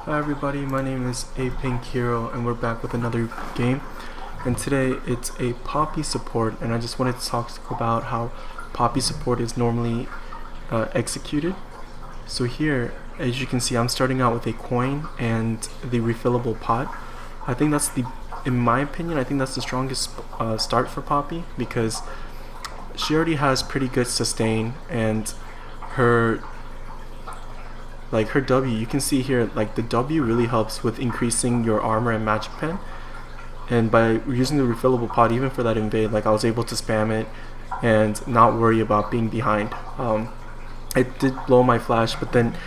Hi everybody, my name is A Pink Hero and we're back with another game, and today it's a Poppy support, and I just wanted to talk about how Poppy support is normally executed. So here, as you can see, I'm starting out with a coin and the refillable pot. I think that's in my opinion, I think that's the strongest start for Poppy, because she already has pretty good sustain, and her W, you can see here, like the W really helps with increasing your armor and magic pen. And by using the refillable pot, even for that invade, like I was able to spam it and not worry about being behind. It did blow my flash, but then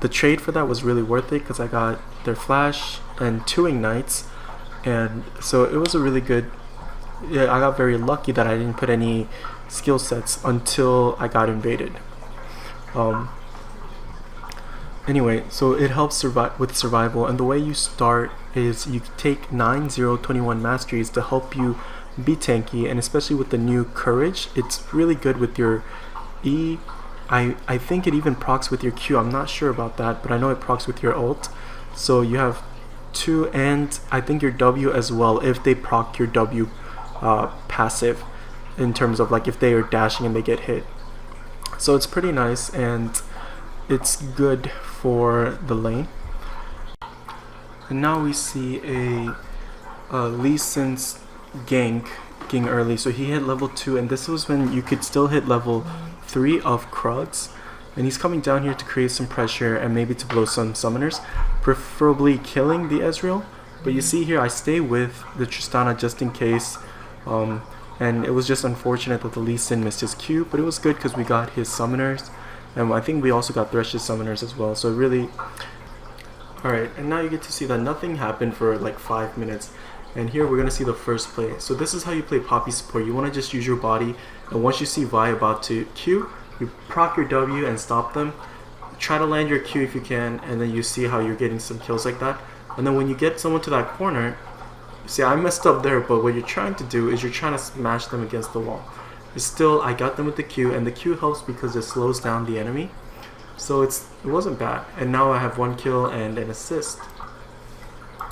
the trade for that was really worth it because I got their flash and 2 ignites, and so it was a really good. Yeah, I got very lucky that I didn't put any skill sets until I got invaded. Anyway, so it helps with survival, and the way you start is you take 9-0-21 masteries to help you be tanky, and especially with the new courage, it's really good with your E. I think it even procs with your Q. I'm not sure about that, but I know it procs with your ult. So you have 2, and I think your W as well, if they proc your W passive, in terms of like if they are dashing and they get hit. So it's pretty nice, and it's good for the lane. And now we see a Lee Sin's gank early. So he hit level 2, and this was when you could still hit level 3 of Krugs, and he's coming down here to create some pressure and maybe to blow some summoners, preferably killing the Ezreal. But you see here, I stay with the Tristana just in case, and it was just unfortunate that the Lee Sin missed his Q, but it was good because we got his summoners, and I think we also got Thresh's summoners as well. So really, alright, and now you get to see that nothing happened for like 5 minutes. And here we're going to see the first play. So this is how you play Poppy support. You want to just use your body, and once you see Vi about to Q, you proc your W and stop them. Try to land your Q if you can, and then you see how you're getting some kills like that. And then when you get someone to that corner, see, I messed up there, but what you're trying to do is you're trying to smash them against the wall. Still, I got them with the Q, and the Q helps because it slows down the enemy. So it wasn't bad. And now I have 1 kill and an assist.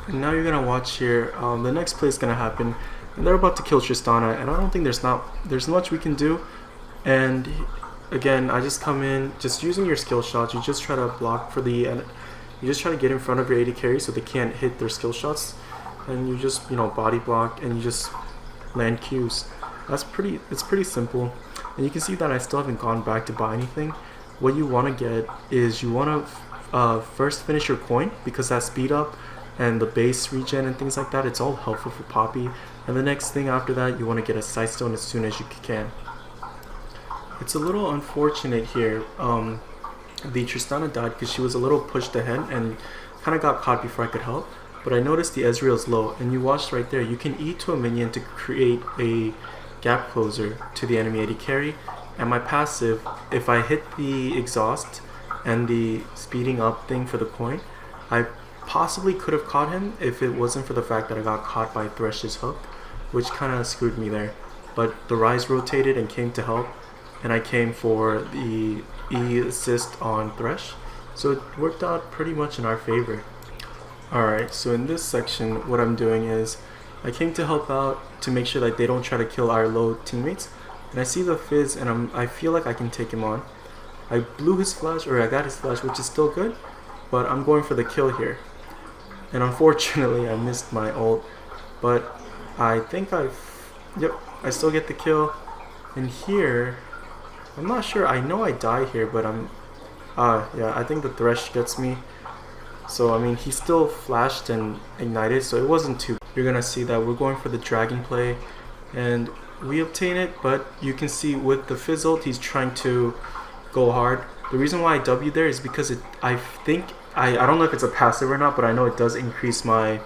And now you're gonna watch here. The next play is gonna happen, and they're about to kill Tristana, and I don't think there's much we can do. And again, I just come in, just using your skill shots. You just try to block for you just try to get in front of your AD carry so they can't hit their skill shots, and you just body block and you just land Qs. It's pretty simple, and you can see that I still haven't gone back to buy anything. What you want to get is you want to first finish your coin, because that speed up and the base regen and things like that, it's all helpful for Poppy. And the next thing after that, you want to get a Sightstone as soon as you can. It's a little unfortunate here. The Tristana died because she was a little pushed ahead and kind of got caught before I could help. But I noticed the Ezreal's low, and you watched right there, you can E to a minion to create a gap closer to the enemy AD carry. And my passive, if I hit the exhaust and the speeding up thing for the coin, I possibly could have caught him if it wasn't for the fact that I got caught by Thresh's hook, which kind of screwed me there. But the Ryze rotated and came to help, and I came for the E assist on Thresh, so it worked out pretty much in our favor. Alright, so in this section, what I'm doing is I came to help out to make sure that they don't try to kill our low teammates, and I see the Fizz, and I feel like I can take him on. I blew his flash, or I got his flash, which is still good, but I'm going for the kill here. And unfortunately, I missed my ult, but I think I still get the kill. And here, I'm not sure, I know I die here, but yeah, I think the Thresh gets me. So, I mean, he still flashed and ignited, so it wasn't too. You're gonna see that we're going for the dragon play, and we obtain it, but you can see with the Fizz ult, he's trying to go hard. The reason why I W there is because I think, I don't know if it's a passive or not, but I know it does increase my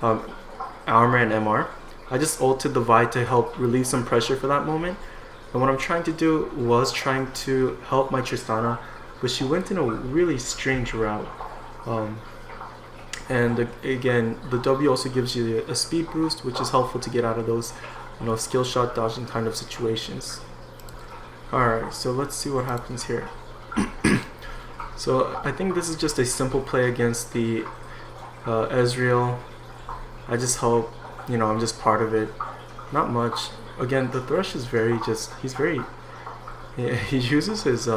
armor and MR. I just ulted the Vi to help relieve some pressure for that moment. And what I'm trying to do was trying to help my Tristana, but she went in a really strange route. And again, the W also gives you a speed boost, which is helpful to get out of those skill shot dodging kind of situations. Alright, so let's see what happens here. So I think this is just a simple play against the Ezreal. I just hope, I'm just part of it. Not much. Again, the Thresh is he uses his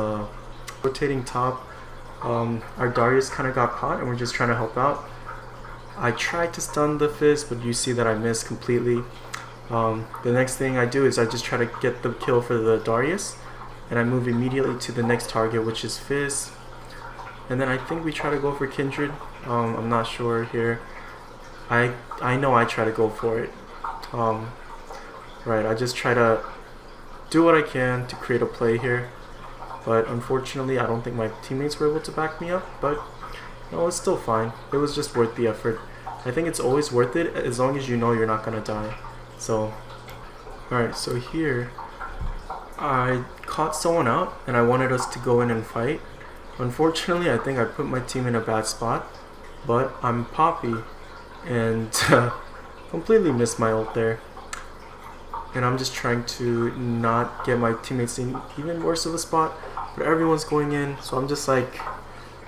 rotating top. Our Darius kind of got caught and we're just trying to help out. I tried to stun the Fizz, but you see that I missed completely. The next thing I do is I just try to get the kill for the Darius, and I move immediately to the next target, which is Fizz. And then I think we try to go for Kindred. I'm not sure here. I know I try to go for it. Right, I just try to do what I can to create a play here. But unfortunately, I don't think my teammates were able to back me up. But no, it's still fine. It was just worth the effort. I think it's always worth it as long as you know you're not gonna die. So, alright, so here I caught someone out and I wanted us to go in and fight. Unfortunately, I think I put my team in a bad spot, but I'm Poppy and completely missed my ult there. And I'm just trying to not get my teammates in even worse of a spot, but everyone's going in, so I'm just like,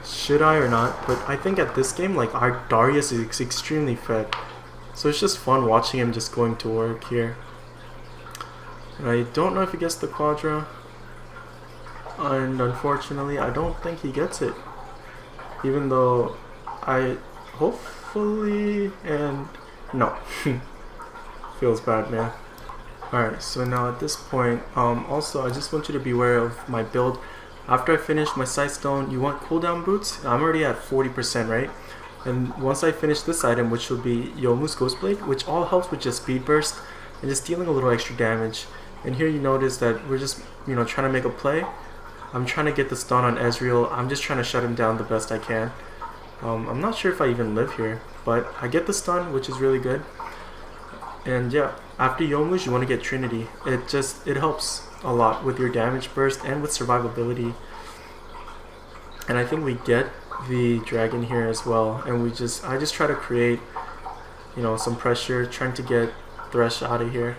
should I or not? But I think at this game, like, our Darius is extremely fed, so it's just fun watching him just going to work here. And I don't know if he gets the Quadra, and unfortunately I don't think he gets it, even though I hopefully, and no. Feels bad, man. Alright, so now at this point, also I just want you to be aware of my build. After I finish my Sightstone, you want cooldown boots? I'm already at 40%, right? And once I finish this item, which will be Youmuu's Ghostblade, which all helps with just speed burst and just dealing a little extra damage. And here you notice that we're just, trying to make a play. I'm trying to get the stun on Ezreal. I'm just trying to shut him down the best I can. I'm not sure if I even live here, but I get the stun, which is really good. And yeah, after Youmuu's, you want to get Trinity. It helps a lot with your damage burst and with survivability. And I think we get the dragon here as well. And I just try to create, some pressure, trying to get Thresh out of here.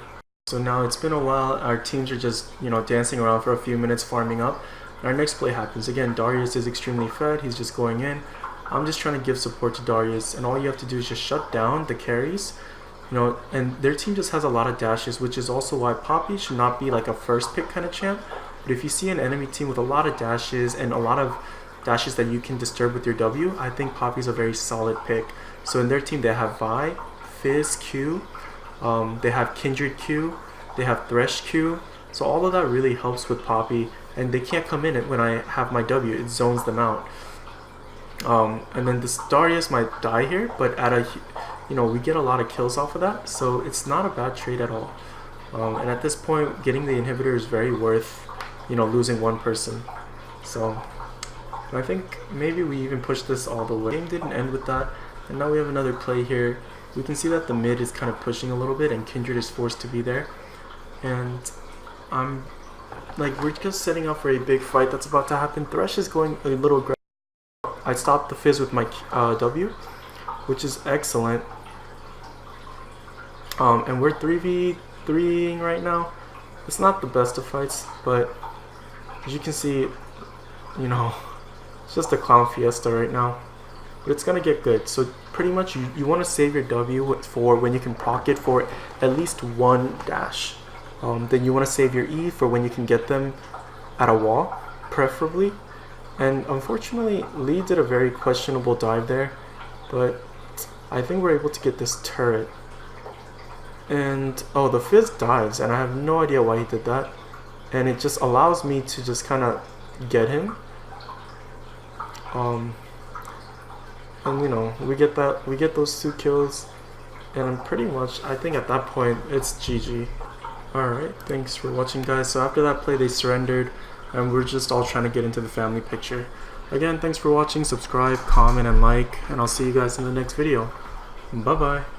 So now it's been a while. Our teams are just, dancing around for a few minutes, farming up. And our next play happens. Again, Darius is extremely fed. He's just going in. I'm just trying to give support to Darius. And all you have to do is just shut down the carries. And their team just has a lot of dashes, which is also why Poppy should not be like a first pick kind of champ. But if you see an enemy team with a lot of dashes and a lot of dashes that you can disturb with your W, I think Poppy's a very solid pick. So in their team, they have Vi, Fizz Q, they have Kindred Q, they have Thresh Q. So all of that really helps with Poppy, and they can't come in when I have my W. It zones them out. And then this Darius might die here, but at we get a lot of kills off of that, so it's not a bad trade at all. And at this point, getting the inhibitor is very worth, losing one person. So I think maybe we even pushed this all the way. The game didn't end with that, and now we have another play here. We can see that the mid is kind of pushing a little bit, and Kindred is forced to be there. And we're just setting up for a big fight that's about to happen. Thresh is going a little aggressive. I stopped the Fizz with my W, which is excellent. And we're 3v3ing right now. It's not the best of fights, but as you can see, it's just a clown fiesta right now. But it's gonna get good. So pretty much you want to save your W for when you can proc it for at least one dash. Then you want to save your E for when you can get them at a wall, preferably. And unfortunately, Lee did a very questionable dive there, but I think we're able to get this turret. And oh, the Fizz dives, and I have no idea why he did that. And it just allows me to just kind of get him. And we get those 2 kills, and pretty much I think at that point it's GG. Alright, thanks for watching, guys. So after that play, they surrendered, and we're just all trying to get into the family picture. Again, thanks for watching. Subscribe, comment, and like, and I'll see you guys in the next video. Bye bye.